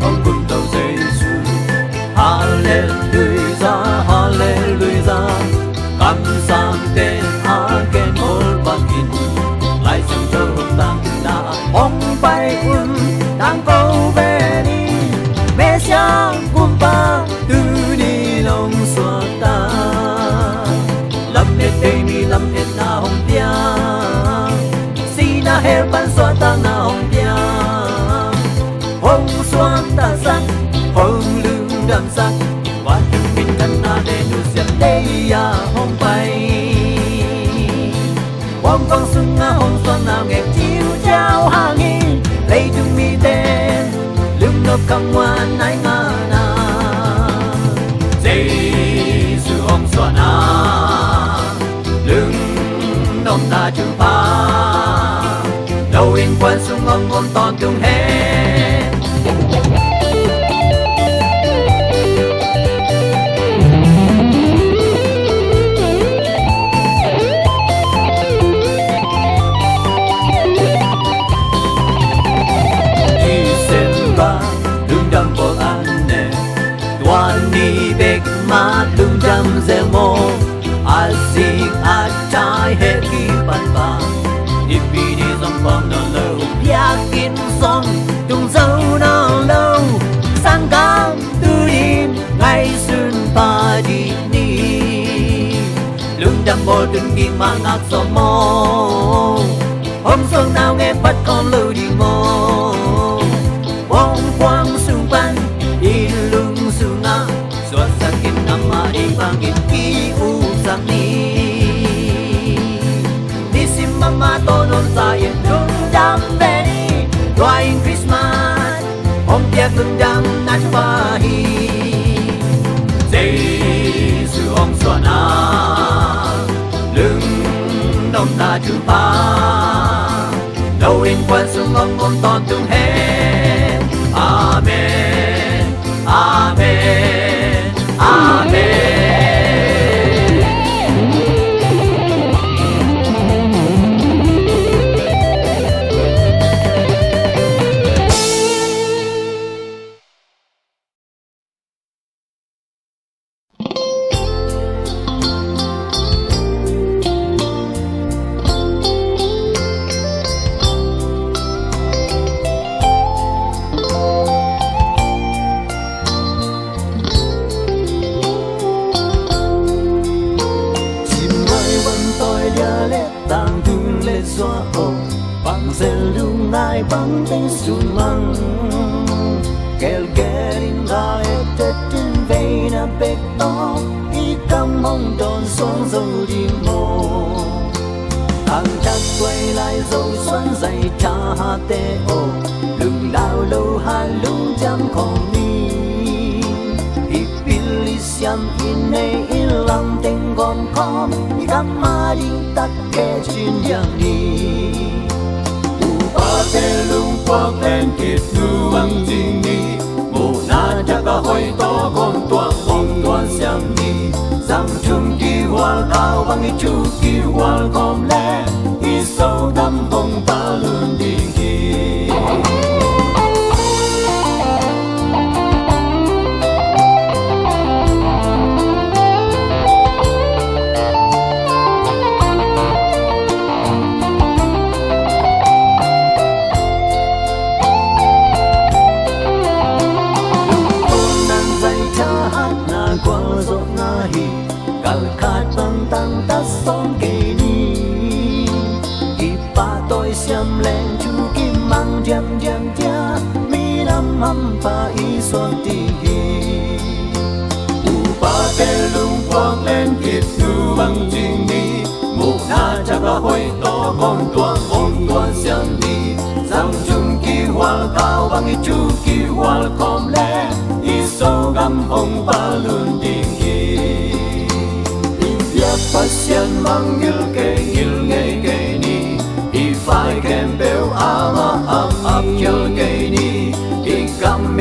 con cùng tàu Giêsu. Hallelujah, Hallelujah, cảm sang tên agen một bằng in, lại sang châu tăng đã mong bay un đang câu về đi, mẹ sang cùng ba từ đi lòng xóa ta, lâm hết đây mi lâm hết na hồng tia, si na her ban xóa ta na hồng tia, hồng xóa ta sắc, hồng lưng đầm sắc, và chúng mình thân na để nu xiêm đây ya hồng bay, quang quang xuân na hồng xuân nào nghe chiếu trao hàng nghìn, lấy chúng mi tên lưng nộp cam ngoan nai ngà na, Giêsu hồng xuân na, lưng nộp ta chữ pa, đầu in quan sung ông ôm toàn tung hết. Lung jam zemo asik acai heki panpa ipini song phong no lâu yakin song tung dâu no lâu sang cam tư im ngày xuân pa đi ni lung jam bo từng nghi mang ngạc so mo hôm xuân nào nghe bắt con lưu đi mô bông quang sung ban in lung sung nga suat sakit nama ibangin ki usang ni Nisim mama tonon sa yin lung jam beni Dwaing Christmas Om tiak lung jam na chupahi Giêsu om suana Lung nom na chupa Đâu in quan sung om ton tung hết Amen Amen Amen. Bang tên sun mang kel gelin ga etetin veina pekto I cam hong don son dâu đi mô thằng chắc quay lại dâu xuân dày cha ha tê ô lưng lao lâu ha lung chăm không đi ipilisiam ine ilam tên con com I cam ma đi tắc kê chuyên giang đi Te lung quang lên kiệt thu bằng trình đi Mù na chắc cả hồi to con tuan xem đi Rằng chung kỳ hoa cao bằng chu kỳ hoa com lẽ I sâu đâm hồng ta luôn đi kỳ son kê ni ipa tôi xem lên chu kim mang jam jam cha mi nam ham pa I son ti upa te lung quang lên kiệt thu bằng trình đi mù na cha ba hoi to con tuan xem đi rằng chung kỳ hoa cao bằng chu kỳ hoa com lẽ I sâu gam hồng pa luôn đi Pasyan manggil ngil kay ni If I can bear ama ap kil kay ni Ikam